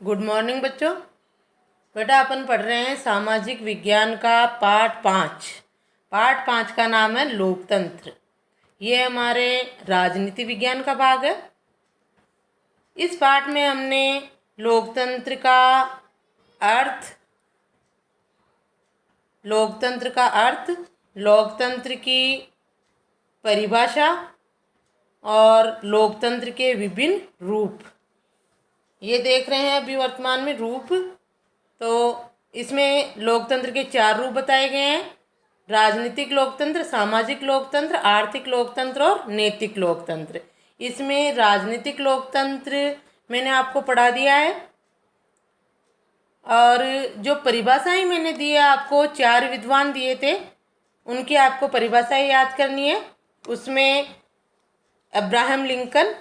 Good morning बच्चों। बेटा अपन पढ़ रहे हैं सामाजिक विज्ञान का पाठ 5 का नाम है लोकतंत्र। ये हमारे राजनीति विज्ञान का भाग है। इस पाठ में हमने लोकतंत्र का अर्थ लोकतंत्र की परिभाषा और लोकतंत्र के विभिन्न रूप ये देख रहे हैं अभी वर्तमान में रूप। तो इसमें लोकतंत्र के 4 रूप बताए गए हैं: राजनीतिक लोकतंत्र, सामाजिक लोकतंत्र, आर्थिक लोकतंत्र और नैतिक लोकतंत्र। इसमें राजनीतिक लोकतंत्र मैंने आपको पढ़ा दिया है और जो परिभाषाएं मैंने दी है आपको 4 विद्वान दिए थे, उनकी आपको परिभाषाएं याद करनी है। उसमें अब्राहम लिंकन,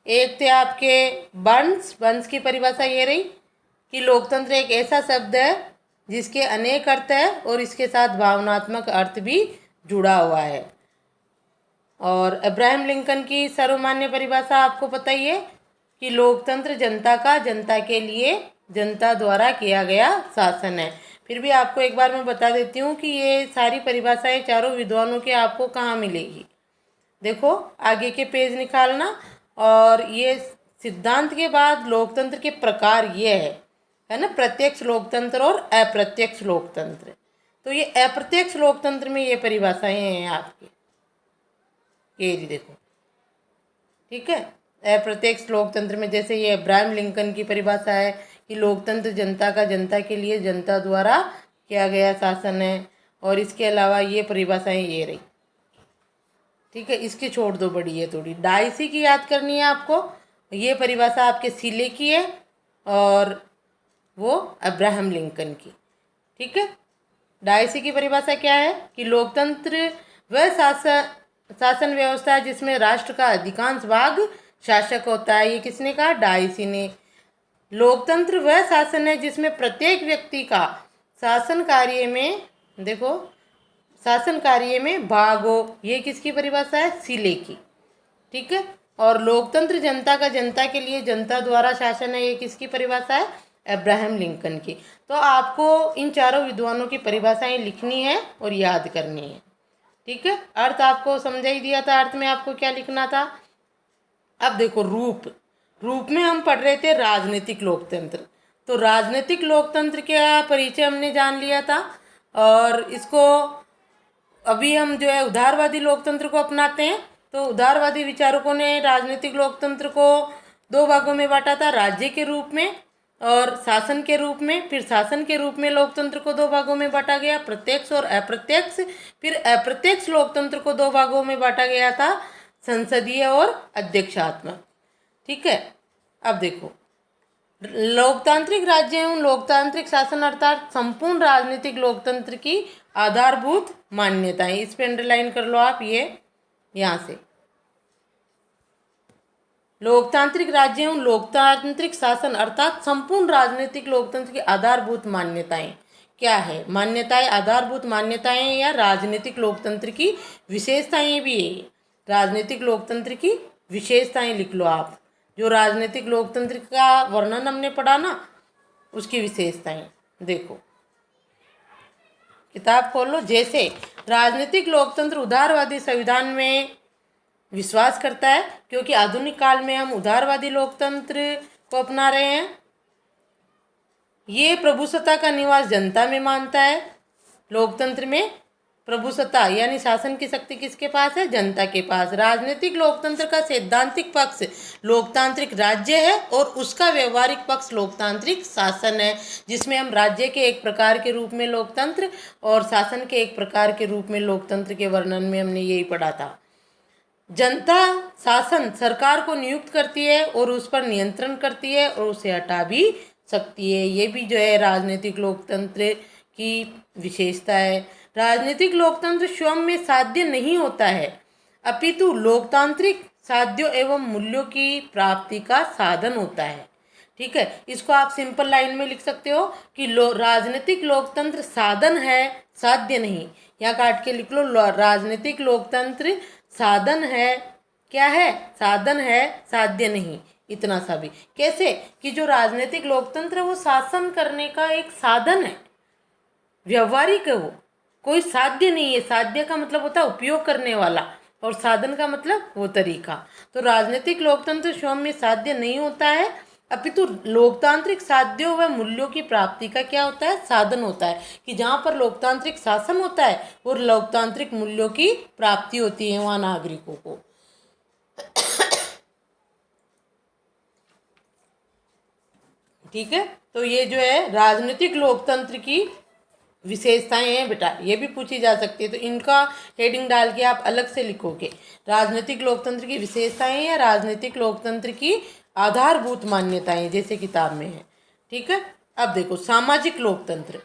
एक थे आपके बर्न्स की परिभाषा ये रही कि लोकतंत्र एक ऐसा शब्द है जिसके अनेक अर्थ है और इसके साथ भावनात्मक अर्थ भी जुड़ा हुआ है। और अब्राहम लिंकन की सर्वमान्य परिभाषा आपको पता ही है कि लोकतंत्र जनता का, जनता के लिए, जनता द्वारा किया गया शासन है। फिर भी आपको एक बार मैं बता देती हूँ कि ये सारी परिभाषाएं चारों विद्वानों के आपको कहाँ मिलेगी। देखो आगे के पेज निकालना। और ये सिद्धांत के बाद लोकतंत्र के प्रकार ये है ना, प्रत्यक्ष लोकतंत्र और अप्रत्यक्ष लोकतंत्र। तो ये अप्रत्यक्ष लोकतंत्र में ये परिभाषाएं हैं आपकी, ये देखो, ठीक है। अप्रत्यक्ष लोकतंत्र में जैसे ये अब्राहम लिंकन की परिभाषा है कि लोकतंत्र जनता का, जनता के लिए, जनता द्वारा किया गया शासन है। और इसके अलावा ये परिभाषाएं ये रही, ठीक है। इसकी छोड़ दो, बड़ी है थोड़ी। डाइसी की याद करनी है आपको, ये परिभाषा आपके सीले की है और वो अब्राहम लिंकन की, ठीक है। डाइसी की परिभाषा क्या है कि लोकतंत्र वह शासन व्यवस्था है जिसमें राष्ट्र का अधिकांश भाग शासक होता है। ये किसने कहा? डाइसी ने। लोकतंत्र वह शासन है जिसमें प्रत्येक व्यक्ति का शासन कार्य में भाग हो। ये किसकी परिभाषा है? सीले की, ठीक है। और लोकतंत्र जनता का, जनता के लिए, जनता द्वारा शासन है, ये किसकी परिभाषा है? अब्राहम लिंकन की। तो आपको इन चारों विद्वानों की परिभाषाएं लिखनी है और याद करनी है, ठीक है। अर्थ आपको समझा ही दिया था, अर्थ में आपको क्या लिखना था। अब देखो रूप में हम पढ़ रहे थे राजनीतिक लोकतंत्र। तो राजनीतिक लोकतंत्र का परिचय हमने जान लिया था और इसको अभी हम जो है उदारवादी लोकतंत्र को अपनाते हैं। तो उदारवादी विचारकों ने राजनीतिक लोकतंत्र को 2 भागों में बांटा था, राज्य के रूप में और शासन के रूप में। फिर शासन के रूप में लोकतंत्र को 2 भागों में बांटा गया, प्रत्यक्ष और अप्रत्यक्ष। फिर अप्रत्यक्ष लोकतंत्र को 2 भागों में बांटा गया था, संसदीय और अध्यक्षात्मक, ठीक है। अब देखो लोकतांत्रिक राज्य एवं लोकतांत्रिक शासन अर्थात संपूर्ण राजनीतिक लोकतंत्र की आधारभूत मान्यताएं। इस पे अंडरलाइन कर लो आप, ये यहाँ से। लोकतांत्रिक राज्य एवं लोकतांत्रिक शासन अर्थात संपूर्ण राजनीतिक लोकतंत्र की आधारभूत मान्यताएं क्या है? मान्यताएं, आधारभूत मान्यताएं या राजनीतिक लोकतंत्र की विशेषताएं भी है। राजनीतिक लोकतंत्र की विशेषताएं लिख लो आप। जो राजनीतिक लोकतंत्र का वर्णन हमने पढ़ा ना, उसकी विशेषताएं देखो, किताब खोलो। जैसे राजनीतिक लोकतंत्र उदारवादी संविधान में विश्वास करता है, क्योंकि आधुनिक काल में हम उदारवादी लोकतंत्र को अपना रहे हैं। ये प्रभुसत्ता का निवास जनता में मानता है। लोकतंत्र में प्रभुसत्ता यानी शासन की शक्ति किसके पास है? जनता के पास। राजनीतिक लोकतंत्र का सैद्धांतिक पक्ष लोकतांत्रिक राज्य है और उसका व्यवहारिक पक्ष लोकतांत्रिक शासन है, जिसमें हम राज्य के एक प्रकार के रूप में लोकतंत्र और शासन के एक प्रकार के रूप में लोकतंत्र के वर्णन में हमने यही पढ़ा था। जनता शासन सरकार को नियुक्त करती है और उस पर नियंत्रण करती है और उसे हटा भी सकती है। ये भी जो है राजनीतिक लोकतंत्र की विशेषता है। राजनीतिक लोकतंत्र स्वयं में साध्य नहीं होता है, अपितु लोकतांत्रिक साध्यों एवं मूल्यों की प्राप्ति का साधन होता है, ठीक है। इसको आप सिंपल लाइन में लिख सकते हो कि राजनीतिक लोकतंत्र साधन है, साध्य नहीं। यहाँ काट के लिख लो, राजनीतिक लोकतंत्र साधन है, क्या है? साधन है, साध्य नहीं। इतना सा भी। कैसे कि जो राजनीतिक लोकतंत्र है वो शासन करने का एक साधन है, व्यवहारिक है, वो कोई साध्य नहीं है। साध्य का मतलब होता है उपयोग करने वाला, और साधन का मतलब वो तरीका। तो राजनीतिक लोकतंत्र स्वयं में साध्य नहीं होता है, अपितु लोकतांत्रिक साध्यों व मूल्यों की प्राप्ति का क्या होता है, साधन होता है। कि जहाँ पर लोकतांत्रिक शासन होता है और लोकतांत्रिक मूल्यों की प्राप्ति होती है वहाँ नागरिकों को। ठीक है, तो ये जो है राजनीतिक लोकतंत्र की विशेषताएं हैं बेटा, ये भी पूछी जा सकती है। तो इनका हेडिंग डाल के आप अलग से लिखोगे, राजनीतिक लोकतंत्र की विशेषताएं या राजनीतिक लोकतंत्र की आधारभूत मान्यताएं, जैसे किताब में है। ठीक है, अब देखो सामाजिक लोकतंत्र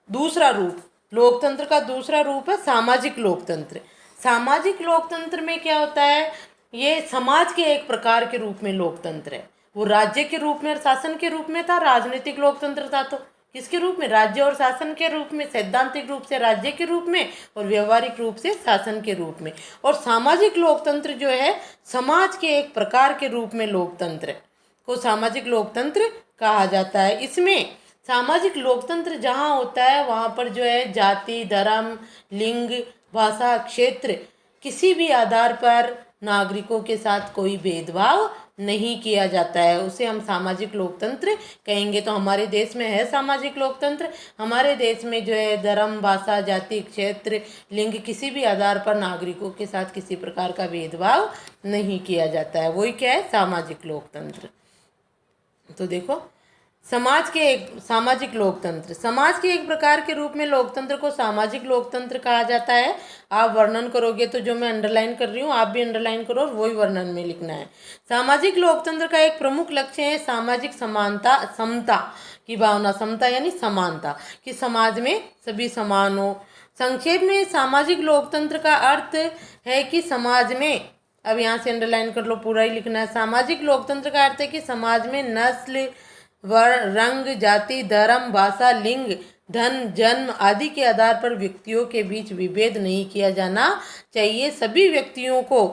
दूसरा रूप, लोकतंत्र का दूसरा रूप है सामाजिक लोकतंत्र। सामाजिक लोकतंत्र में क्या होता है, ये समाज के एक प्रकार के रूप में लोकतंत्र है। वो राज्य के रूप में और शासन के रूप में था, राजनीतिक लोकतंत्र था तो किसके रूप में, राज्य और शासन के रूप में, सैद्धांतिक रूप से राज्य के रूप में और व्यवहारिक रूप से शासन के रूप में। और सामाजिक लोकतंत्र जो है समाज के एक प्रकार के रूप में लोकतंत्र को सामाजिक लोकतंत्र कहा जाता है। इसमें सामाजिक लोकतंत्र जहाँ होता है वहाँ पर जो है जाति, धर्म, लिंग, भाषा, क्षेत्र, किसी भी आधार पर नागरिकों के साथ कोई भेदभाव नहीं किया जाता है, उसे हम सामाजिक लोकतंत्र कहेंगे। तो हमारे देश में है सामाजिक लोकतंत्र। हमारे देश में जो है धर्म, भाषा, जाति, क्षेत्र, लिंग, किसी भी आधार पर नागरिकों के साथ किसी प्रकार का भेदभाव नहीं किया जाता है, वही क्या है, सामाजिक लोकतंत्र। तो देखो समाज के एक सामाजिक लोकतंत्र, समाज के एक प्रकार के रूप में लोकतंत्र को सामाजिक लोकतंत्र कहा जाता है। आप वर्णन करोगे तो जो मैं अंडरलाइन कर रही हूँ आप भी अंडरलाइन करो और वही वर्णन में लिखना है। सामाजिक लोकतंत्र का एक प्रमुख लक्ष्य है सामाजिक समानता, समता की भावना। समता यानी समानता, कि समाज में सभी समान हो। संक्षेप में सामाजिक लोकतंत्र का अर्थ है कि समाज में, अब यहाँ से अंडरलाइन कर लो, पूरा ही लिखना है। सामाजिक लोकतंत्र का अर्थ है कि समाज में नस्ल, रंग, जाति, धर्म, भाषा, लिंग, धन, जन्म आदि के आधार पर व्यक्तियों के बीच विभेद नहीं किया जाना चाहिए। सभी व्यक्तियों को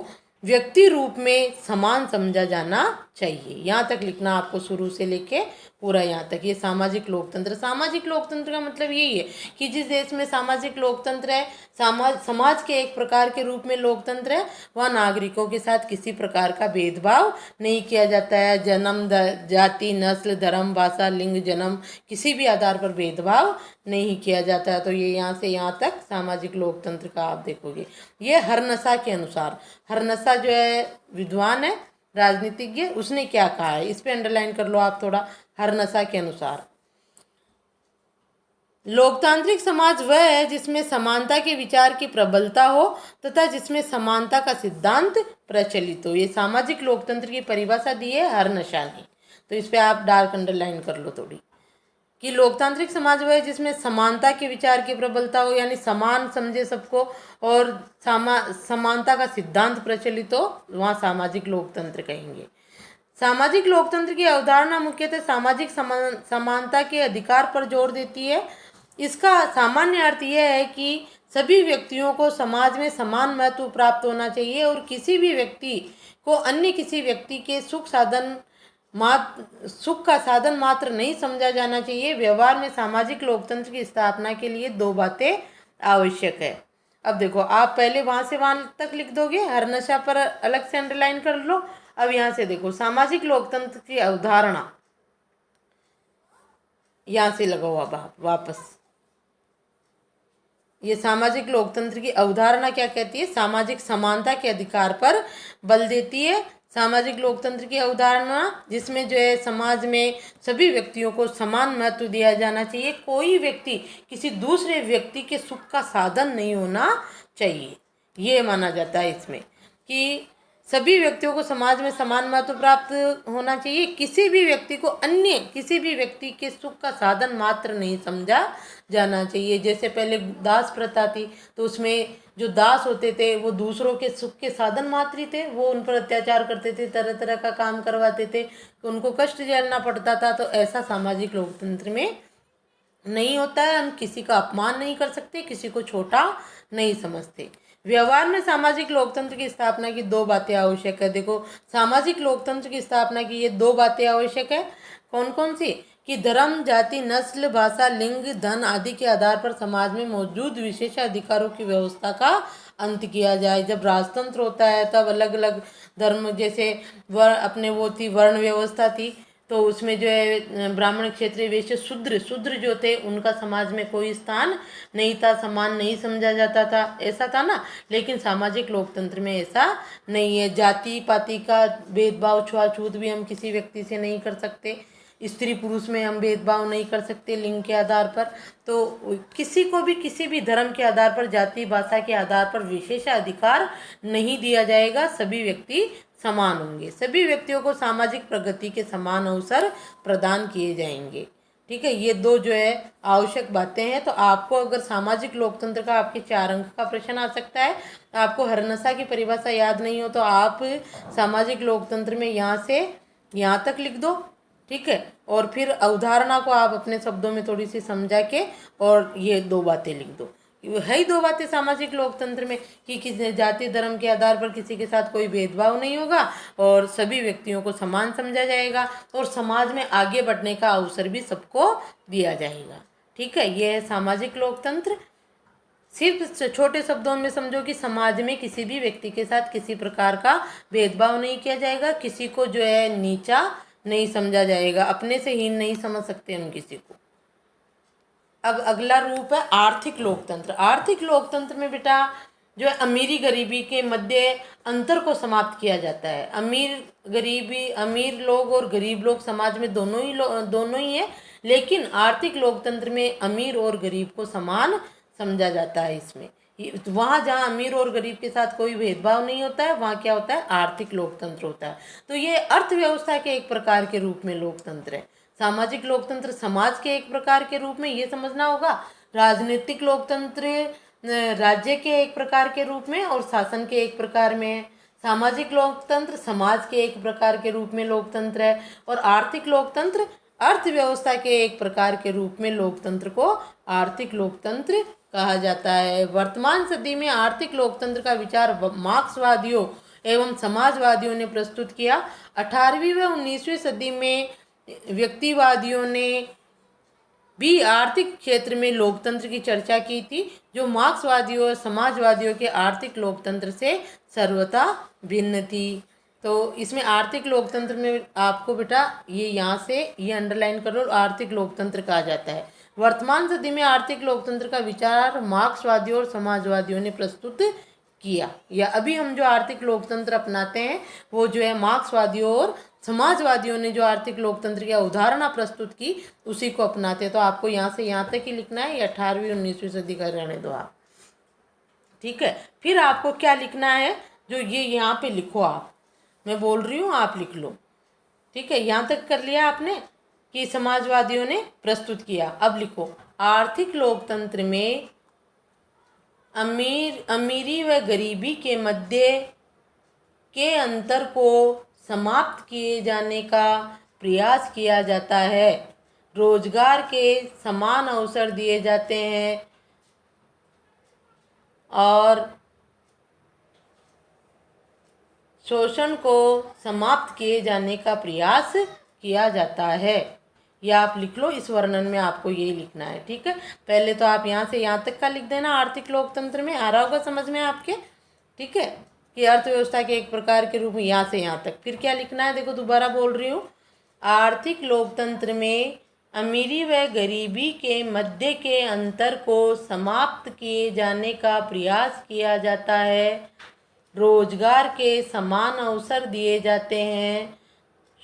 व्यक्ति रूप में समान समझा जाना चाहिए। यहाँ तक लिखना आपको, शुरू से लेके पूरा यहाँ तक। ये सामाजिक लोकतंत्र, सामाजिक लोकतंत्र का मतलब यही है कि जिस देश में सामाजिक लोकतंत्र है, समाज के एक प्रकार के रूप में लोकतंत्र है, वहाँ नागरिकों के साथ किसी प्रकार का भेदभाव नहीं किया जाता है। जन्म, जाति, नस्ल, धर्म, भाषा, लिंग, जन्म, किसी भी आधार पर भेदभाव नहीं किया जाता है। तो ये यहाँ से यहाँ तक सामाजिक लोकतंत्र का आप देखोगे। ये हरनसा के अनुसार, हरनसा जो है विद्वान है, राजनीतिज्ञ, उसने क्या कहा है इस पे अंडरलाइन कर लो आप थोड़ा। हरनसा के अनुसार लोकतांत्रिक समाज वह है जिसमें समानता के विचार की प्रबलता हो तथा जिसमें समानता का सिद्धांत प्रचलित हो। ये सामाजिक लोकतंत्र की परिभाषा दी है हरनसा ने, तो इस पे आप डार्क अंडरलाइन कर लो थोड़ी, कि लोकतांत्रिक समाज वह है जिसमें समानता के विचार की प्रबलता हो, यानी समान समझे सबको, और समानता का सिद्धांत प्रचलित हो, वहाँ सामाजिक लोकतंत्र कहेंगे। सामाजिक लोकतंत्र की अवधारणा मुख्यतः सामाजिक समानता के अधिकार पर जोर देती है। इसका सामान्य अर्थ यह है कि सभी व्यक्तियों को समाज में समान महत्व प्राप्त होना चाहिए और किसी भी व्यक्ति को अन्य किसी व्यक्ति के सुख का साधन मात्र नहीं समझा जाना चाहिए। व्यवहार में सामाजिक लोकतंत्र की स्थापना के लिए दो बातें आवश्यक है। अब देखो, आप पहले वहाँ से वहाँ तक लिख दोगे, हरनसा पर अलग से अंडरलाइन कर लो। अब यहाँ से देखो, सामाजिक लोकतंत्र की अवधारणा, यहाँ से लगाओ अब आप वापस। ये सामाजिक लोकतंत्र की अवधारणा क्या कहती है, सामाजिक समानता के अधिकार पर बल देती है। सामाजिक लोकतंत्र की अवधारणा जिसमें जो है समाज में सभी व्यक्तियों को समान महत्व दिया जाना चाहिए, कोई व्यक्ति किसी दूसरे व्यक्ति के सुख का साधन नहीं होना चाहिए, ये माना जाता है इसमें, कि सभी व्यक्तियों को समाज में समान महत्व प्राप्त होना चाहिए। किसी भी व्यक्ति को अन्य किसी भी व्यक्ति के सुख का साधन मात्र नहीं समझा जाना चाहिए। जैसे पहले दास प्रथा थी, तो उसमें जो दास होते थे वो दूसरों के सुख के साधन मात्र ही थे, वो उन पर अत्याचार करते थे, तरह तरह का काम करवाते थे, उनको कष्ट झेलना पड़ता था। तो ऐसा सामाजिक लोकतंत्र में नहीं होता है। हम किसी का अपमान नहीं कर सकते, किसी को छोटा नहीं समझते। व्यवहार में सामाजिक लोकतंत्र की स्थापना की दो बातें आवश्यक है। देखो, सामाजिक लोकतंत्र की स्थापना की ये दो बातें आवश्यक है। कौन कौन सी? कि धर्म, जाति, नस्ल, भाषा, लिंग, धन आदि के आधार पर समाज में मौजूद विशेष अधिकारों की व्यवस्था का अंत किया जाए। जब राजतंत्र होता है तब अलग अलग धर्म, जैसे अपने वो थी वर्ण व्यवस्था थी, तो उसमें जो है ब्राह्मण, क्षत्रिय, वैश्य, शूद्र शूद्र जो थे उनका समाज में कोई स्थान नहीं था, समान नहीं समझा जाता था, ऐसा था ना। लेकिन सामाजिक लोकतंत्र में ऐसा नहीं है। जाति पाति का भेदभाव, छुआछूत भी हम किसी व्यक्ति से नहीं कर सकते। स्त्री पुरुष में हम भेदभाव नहीं कर सकते लिंग के आधार पर। तो किसी को भी किसी भी धर्म के आधार पर, जाति भाषा के आधार पर विशेष अधिकार नहीं दिया जाएगा। सभी व्यक्ति समान होंगे। सभी व्यक्तियों को सामाजिक प्रगति के समान अवसर प्रदान किए जाएंगे। ठीक है, ये दो जो है आवश्यक बातें हैं। तो आपको अगर सामाजिक लोकतंत्र का आपके 4 अंक का प्रश्न आ सकता है, आपको हरनसा की परिभाषा याद नहीं हो तो आप सामाजिक लोकतंत्र में यहाँ से यहाँ तक लिख दो। ठीक है, और फिर अवधारणा को आप अपने शब्दों में थोड़ी सी समझा के और ये दो बातें लिख दो। है ही दो बातें सामाजिक लोकतंत्र में कि किसी जाति धर्म के आधार पर किसी के साथ कोई भेदभाव नहीं होगा और सभी व्यक्तियों को समान समझा जाएगा और समाज में आगे बढ़ने का अवसर भी सबको दिया जाएगा। ठीक है, ये है सामाजिक लोकतंत्र। सिर्फ छोटे शब्दों में समझो कि समाज में किसी भी व्यक्ति के साथ किसी प्रकार का भेदभाव नहीं किया जाएगा, किसी को जो है नीचा नहीं समझा जाएगा, अपने से हीन नहीं समझ सकते हम किसी को। अब अगला रूप है आर्थिक लोकतंत्र। आर्थिक लोकतंत्र में बेटा जो है अमीरी गरीबी के मध्य अंतर को समाप्त किया जाता है। अमीर लोग और गरीब लोग समाज में दोनों ही है, लेकिन आर्थिक लोकतंत्र में अमीर और गरीब को समान समझा जाता है। इसमें वहाँ जहाँ अमीर और गरीब के साथ कोई भेदभाव नहीं होता है, वहाँ क्या होता है? आर्थिक लोकतंत्र होता है। तो ये अर्थव्यवस्था के एक प्रकार के रूप में लोकतंत्र है। सामाजिक लोकतंत्र समाज के एक प्रकार के रूप में ये समझना होगा। राजनीतिक लोकतंत्र राज्य के एक प्रकार के रूप में और शासन के एक प्रकार में है। सामाजिक लोकतंत्र समाज के एक प्रकार के रूप में लोकतंत्र है और आर्थिक लोकतंत्र अर्थव्यवस्था के एक प्रकार के रूप में लोकतंत्र को आर्थिक लोकतंत्र कहा जाता है। वर्तमान सदी में आर्थिक लोकतंत्र का विचार मार्क्सवादियों एवं समाजवादियों ने प्रस्तुत किया। 18वीं व 19वीं सदी में व्यक्तिवादियों ने भी आर्थिक क्षेत्र में लोकतंत्र की चर्चा की थी, जो मार्क्सवादियों और समाजवादियों के आर्थिक लोकतंत्र से सर्वथा भिन्न थी। तो इसमें आर्थिक लोकतंत्र में आपको बेटा ये यहाँ से ये अंडरलाइन करो, आर्थिक लोकतंत्र कहा जाता है। वर्तमान सदी में आर्थिक लोकतंत्र का विचार मार्क्सवादियों और समाजवादियों ने प्रस्तुत किया, या अभी हम जो आर्थिक लोकतंत्र अपनाते हैं वो जो है मार्क्सवादियों और समाजवादियों ने जो आर्थिक लोकतंत्र की अवधारणा प्रस्तुत की उसी को अपनाते हैं। तो आपको यहाँ से यहाँ तक ही लिखना है, ये 18वीं 19वीं सदी का रहने दो आप। ठीक है, फिर आपको क्या लिखना है, जो ये यहाँ पे लिखो आप, मैं बोल रही हूँ आप लिख लो। ठीक है, यहाँ तक कर लिया आपने कि समाजवादियों ने प्रस्तुत किया। अब लिखो, आर्थिक लोकतंत्र में अमीरी व गरीबी के मध्य के अंतर को समाप्त किए जाने का प्रयास किया जाता है। रोजगार के समान अवसर दिए जाते हैं और शोषण को समाप्त किए जाने का प्रयास किया जाता है। यह आप लिख लो, इस वर्णन में आपको यही लिखना है। ठीक है, पहले तो आप यहाँ से यहाँ तक का लिख देना। आर्थिक लोकतंत्र में आ रहा होगा समझ में आपके। ठीक है, कि अर्थव्यवस्था के एक प्रकार के रूप में यहाँ से यहाँ तक। फिर क्या लिखना है, देखो दोबारा बोल रही हूँ। आर्थिक लोकतंत्र में अमीरी व गरीबी के मध्य के अंतर को समाप्त किए जाने का प्रयास किया जाता है। रोजगार के समान अवसर दिए जाते हैं।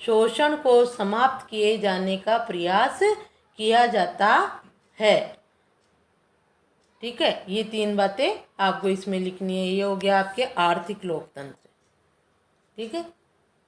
शोषण को समाप्त किए जाने का प्रयास किया जाता है। ठीक है, ये 3 बातें आपको इसमें लिखनी है। ये हो गया आपके आर्थिक लोकतंत्र। ठीक है,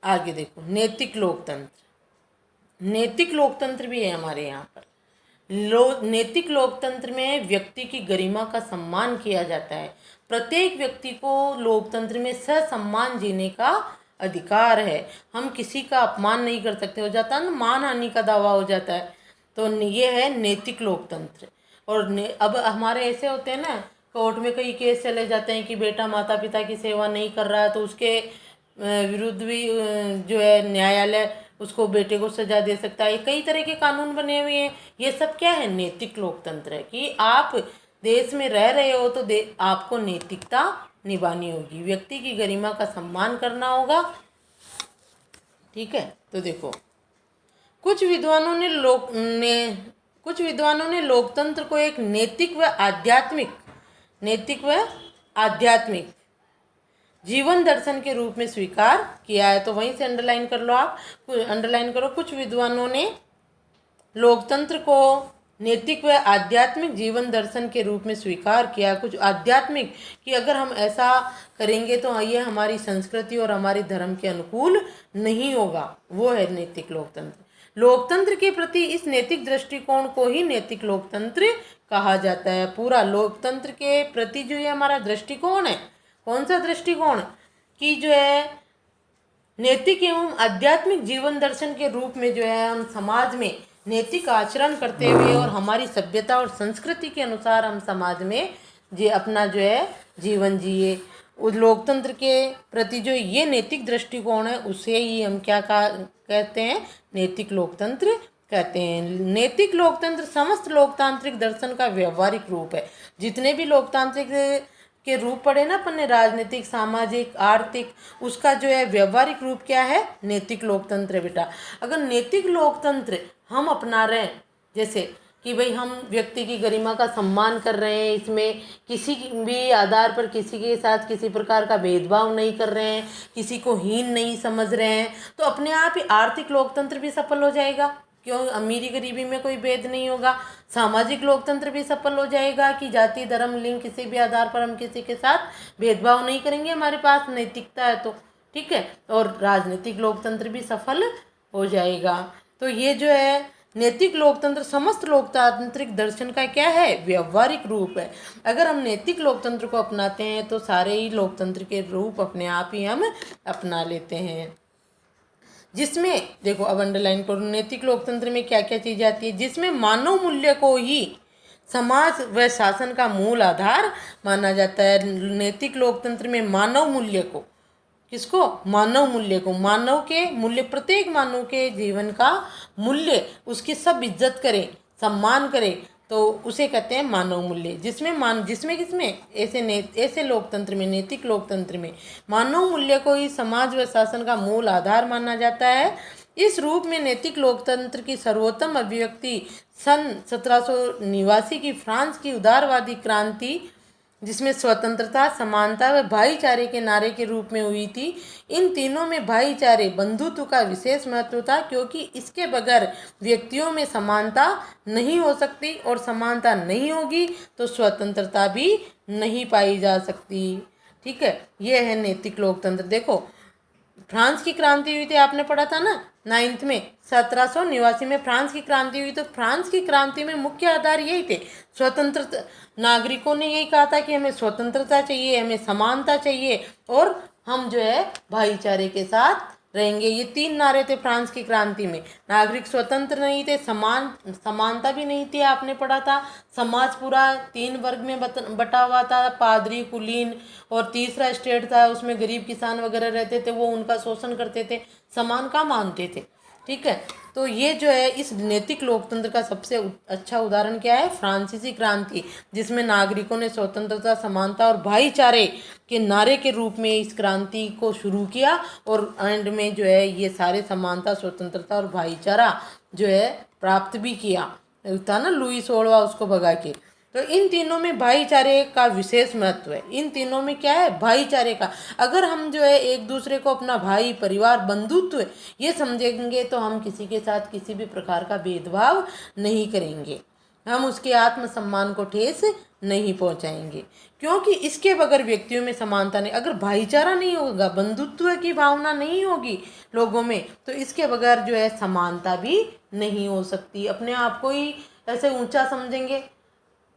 आगे देखो नैतिक लोकतंत्र। नैतिक लोकतंत्र भी है हमारे यहाँ पर। नैतिक लोकतंत्र में व्यक्ति की गरिमा का सम्मान किया जाता है। प्रत्येक व्यक्ति को लोकतंत्र में ससम्मान जीने का अधिकार है। हम किसी का अपमान नहीं कर सकते, हो जाता है ना, मानहानि का दावा हो जाता है। तो ये है नैतिक लोकतंत्र। और अब हमारे ऐसे होते हैं ना, कोर्ट में कई केस चले जाते हैं कि बेटा माता पिता की सेवा नहीं कर रहा है, तो उसके विरुद्ध भी जो है न्यायालय उसको बेटे को सजा दे सकता है। कई तरह के कानून बने हुए हैं। ये सब क्या है? नैतिक लोकतंत्र है कि आप देश में रह रहे हो तो आपको नैतिकता निभानी होगी, व्यक्ति की गरिमा का सम्मान करना होगा। ठीक है, तो देखो कुछ विद्वानों ने लोकतंत्र को एक नैतिक व आध्यात्मिक जीवन दर्शन के रूप में स्वीकार किया है। तो वहीं से अंडरलाइन कर लो, आप अंडरलाइन करो, कुछ विद्वानों ने लोकतंत्र को नैतिक व आध्यात्मिक जीवन दर्शन के रूप में स्वीकार किया। कुछ आध्यात्मिक कि अगर हम ऐसा करेंगे तो ये हमारी संस्कृति और हमारे धर्म के अनुकूल नहीं होगा, वो है नैतिक लोकतंत्र। लोकतंत्र के प्रति इस नैतिक दृष्टिकोण को ही नैतिक लोकतंत्र कहा जाता है। पूरा लोकतंत्र के प्रति जो ये हमारा दृष्टिकोण है, कौन सा दृष्टिकोण? कि जो है नैतिक एवं आध्यात्मिक जीवन दर्शन के रूप में जो है हम समाज में नैतिक आचरण करते हुए और हमारी सभ्यता और संस्कृति के अनुसार हम समाज में अपना जो है जीवन जिए। उस लोकतंत्र के प्रति जो ये नैतिक दृष्टिकोण है उसे ही हम क्या कहते हैं? नैतिक लोकतंत्र कहते हैं। नैतिक लोकतंत्र समस्त लोकतांत्रिक दर्शन का व्यवहारिक रूप है। जितने भी लोकतांत्रिक के रूप पढ़े ना अपन ने, राजनीतिक, सामाजिक, आर्थिक, उसका जो है व्यवहारिक रूप क्या है? नैतिक लोकतंत्र बेटा। अगर नैतिक लोकतंत्र हम अपना रहे हैं, जैसे कि भाई हम व्यक्ति की गरिमा का सम्मान कर रहे हैं, इसमें किसी भी आधार पर किसी के साथ किसी प्रकार का भेदभाव नहीं कर रहे हैं, किसी को हीन नहीं समझ रहे हैं, तो अपने आप ही आर्थिक लोकतंत्र भी सफल हो जाएगा। क्यों? अमीरी गरीबी में कोई भेद नहीं होगा। सामाजिक लोकतंत्र भी सफल हो जाएगा कि जाति, धर्म, लिंग, किसी भी आधार पर हम किसी के साथ भेदभाव नहीं करेंगे, हमारे पास नैतिकता है तो। ठीक है, और राजनीतिक लोकतंत्र भी सफल हो जाएगा। तो ये जो है नैतिक लोकतंत्र समस्त लोकतांत्रिक दर्शन का क्या है? व्यवहारिक रूप है। अगर हम नैतिक लोकतंत्र को अपनाते हैं तो सारे ही लोकतंत्र के रूप अपने आप ही हम अपना लेते हैं। जिसमें देखो, अब अंडरलाइन करो, नैतिक लोकतंत्र में क्या क्या चीज़ आती है? जिसमें मानव मूल्य को ही समाज व शासन का मूल आधार माना जाता है। नैतिक लोकतंत्र में मानव मूल्य को, किसको? मानव मूल्य को, मानव के मूल्य, प्रत्येक मानव के जीवन का मूल्य, उसकी सब इज्जत करें, सम्मान करें, तो उसे कहते हैं मानव मूल्य। जिसमें किसमें? ऐसे लोकतंत्र में, नैतिक लोकतंत्र में मानव मूल्य को ही समाज व शासन का मूल आधार माना जाता है। इस रूप में नैतिक लोकतंत्र की सर्वोत्तम अभिव्यक्ति सन 1789 की फ्रांस की उदारवादी क्रांति, जिसमें स्वतंत्रता, समानता व भाईचारे के नारे के रूप में हुई थी। इन तीनों में भाईचारे, बंधुत्व का विशेष महत्व था, क्योंकि इसके बगैर व्यक्तियों में समानता नहीं हो सकती और समानता नहीं होगी तो स्वतंत्रता भी नहीं पाई जा सकती। ठीक है, यह है नैतिक लोकतंत्र। देखो, फ्रांस की क्रांति हुई थी, आपने पढ़ा था ना 9th में, 1789 में फ्रांस की क्रांति हुई। तो फ्रांस की क्रांति में मुख्य आधार यही थे, स्वतंत्रता। नागरिकों ने यही कहा था कि हमें स्वतंत्रता चाहिए, हमें समानता चाहिए और हम जो है भाईचारे के साथ रहेंगे। ये 3 नारे थे फ्रांस की क्रांति में। नागरिक स्वतंत्र नहीं थे, समानता भी नहीं थी, आपने पढ़ा था। समाज पूरा 3 वर्ग में बटा हुआ था, पादरी, कुलीन, और तीसरा स्टेट था, उसमें गरीब किसान वगैरह रहते थे, वो उनका शोषण करते थे, समान का मानते थे। ठीक है, तो ये जो है इस नैतिक लोकतंत्र का सबसे अच्छा उदाहरण क्या है? फ्रांसीसी क्रांति, जिसमें नागरिकों ने स्वतंत्रता, समानता और भाईचारे के नारे के रूप में इस क्रांति को शुरू किया और एंड में जो है ये सारे समानता, स्वतंत्रता और भाईचारा जो है प्राप्त भी किया था ना, लुई 16वां उसको भगा के। तो इन तीनों में भाईचारे का विशेष महत्व है। इन तीनों में क्या है? भाईचारे का। अगर हम जो है एक दूसरे को अपना भाई, परिवार, बंधुत्व ये समझेंगे तो हम किसी के साथ किसी भी प्रकार का भेदभाव नहीं करेंगे, हम उसके आत्मसम्मान को ठेस नहीं पहुंचाएंगे, क्योंकि इसके बगैर व्यक्तियों में समानता नहीं। अगर भाईचारा नहीं होगा, बंधुत्व की भावना नहीं होगी लोगों में, तो इसके बगैर जो है समानता भी नहीं हो सकती। अपने आप को ही ऐसे ऊंचा समझेंगे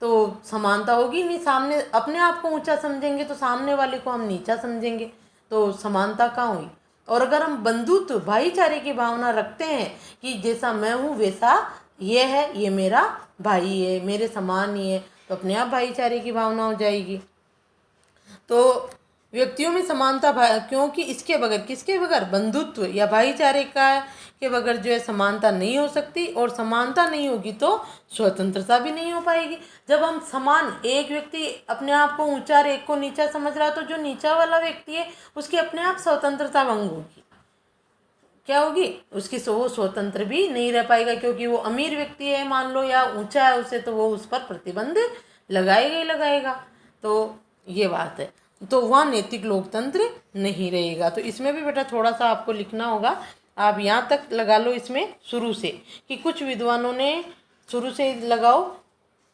तो समानता होगी नहीं। सामने अपने आप को ऊंचा समझेंगे तो सामने वाले को हम नीचा समझेंगे, तो समानता कहाँ हुई? और अगर हम बंधुत्व, भाईचारे की भावना रखते हैं कि जैसा मैं हूँ वैसा ये है, ये मेरा भाई है, मेरे समान ही है, तो अपने आप भाईचारे की भावना हो जाएगी। तो व्यक्तियों में समानता क्योंकि इसके बगैर, किसके बगैर, बंधुत्व या भाईचारे का के बगैर जो है समानता नहीं हो सकती, और समानता नहीं होगी तो स्वतंत्रता भी नहीं हो पाएगी। जब हम समान, एक व्यक्ति अपने आप को ऊंचा और एक को नीचा समझ रहा, तो जो नीचा वाला व्यक्ति है उसकी अपने आप स्वतंत्रता भंग होगी। क्या होगी उसकी, वो स्वतंत्र भी नहीं रह पाएगा, क्योंकि वो अमीर व्यक्ति है मान लो, या ऊंचा है उसे, तो वो उस पर प्रतिबंध लगाएगा ही लगाएगा। तो ये बात है, तो वहाँ नैतिक लोकतंत्र नहीं रहेगा। तो इसमें भी बेटा थोड़ा सा आपको लिखना होगा। आप यहाँ तक लगा लो इसमें शुरू से, कि कुछ विद्वानों ने, शुरू से लगाओ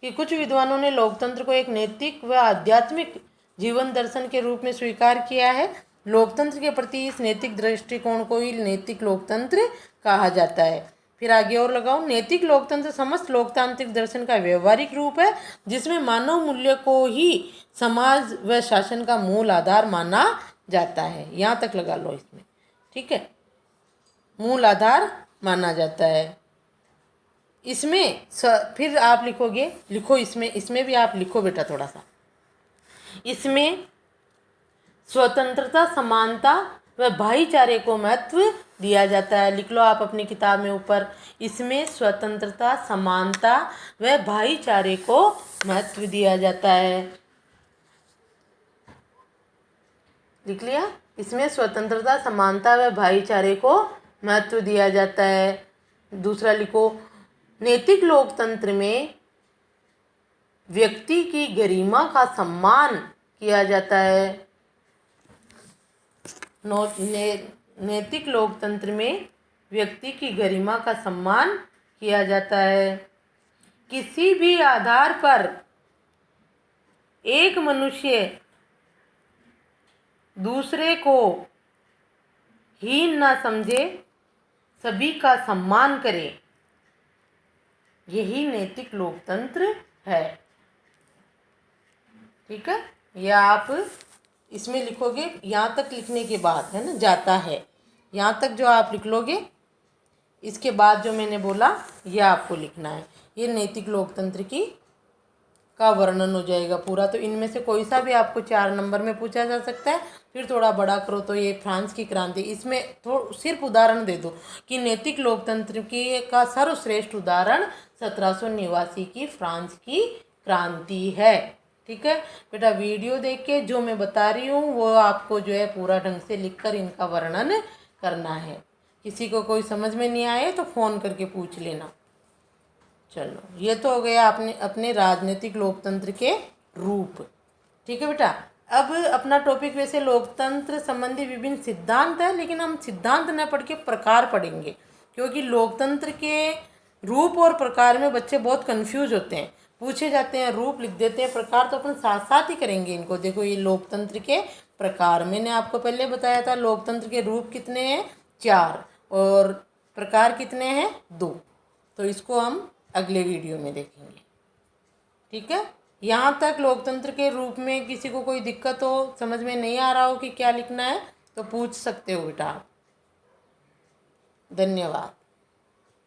कि कुछ विद्वानों ने लोकतंत्र को एक नैतिक व आध्यात्मिक जीवन दर्शन के रूप में स्वीकार किया है। लोकतंत्र के प्रति इस नैतिक दृष्टिकोण को ही नैतिक लोकतंत्र कहा जाता है। फिर आगे और लगाओ, नैतिक लोकतंत्र समस्त लोकतांत्रिक दर्शन का व्यवहारिक रूप है, जिसमें मानव मूल्य को ही समाज व शासन का मूल आधार माना जाता है। यहाँ तक लगा लो इसमें, ठीक है, मूल आधार माना जाता है। इसमें फिर आप लिखोगे, लिखो इसमें भी आप लिखो बेटा थोड़ा सा। इसमें स्वतंत्रता, समानता व भाईचारे को महत्व दिया जाता है। लिख लो आप अपनी किताब में ऊपर, इसमें स्वतंत्रता, समानता व भाईचारे को महत्व दिया जाता है। लिख लिया, इसमें स्वतंत्रता, समानता व भाईचारे को महत्व दिया जाता है। दूसरा लिखो, नैतिक लोकतंत्र में व्यक्ति की गरिमा का सम्मान किया जाता है। नैतिक लोकतंत्र में व्यक्ति की गरिमा का सम्मान किया जाता है। किसी भी आधार पर एक मनुष्य दूसरे को हीन न समझे, सभी का सम्मान करे, यही नैतिक लोकतंत्र है। ठीक है, या आप इसमें लिखोगे, यहाँ तक लिखने के बाद है ना, जाता है, यहाँ तक जो आप लिख लोगे, इसके बाद जो मैंने बोला यह आपको लिखना है। ये नैतिक लोकतंत्र की का वर्णन हो जाएगा पूरा। तो इनमें से कोई सा भी आपको 4 नंबर में पूछा जा सकता है। फिर थोड़ा बड़ा करो तो ये फ्रांस की क्रांति, इसमें सिर्फ उदाहरण दे दो कि नैतिक लोकतंत्र की का सर्वश्रेष्ठ उदाहरण 1789 की फ्रांस की क्रांति है। ठीक है बेटा, वीडियो देख के जो मैं बता रही हूँ वो आपको जो है पूरा ढंग से लिखकर इनका वर्णन करना है। किसी को कोई समझ में नहीं आए तो फ़ोन करके पूछ लेना। चलो, ये तो हो गया अपने राजनीतिक लोकतंत्र के रूप। ठीक है बेटा, अब अपना टॉपिक वैसे लोकतंत्र संबंधी विभिन्न सिद्धांत है, लेकिन हम सिद्धांत न पढ़ के प्रकार पढ़ेंगे, क्योंकि लोकतंत्र के रूप और प्रकार में बच्चे बहुत कंफ्यूज होते हैं, पूछे जाते हैं, रूप लिख देते हैं, प्रकार तो अपन साथ साथ ही करेंगे इनको। देखो, ये लोकतंत्र के प्रकार मैंने आपको पहले बताया था। लोकतंत्र के रूप कितने हैं? 4, और प्रकार कितने हैं? 2। तो इसको हम अगले वीडियो में देखेंगे। ठीक है, यहाँ तक लोकतंत्र के रूप में किसी को कोई दिक्कत हो, समझ में नहीं आ रहा हो कि क्या लिखना है, तो पूछ सकते हो बेटा। धन्यवाद।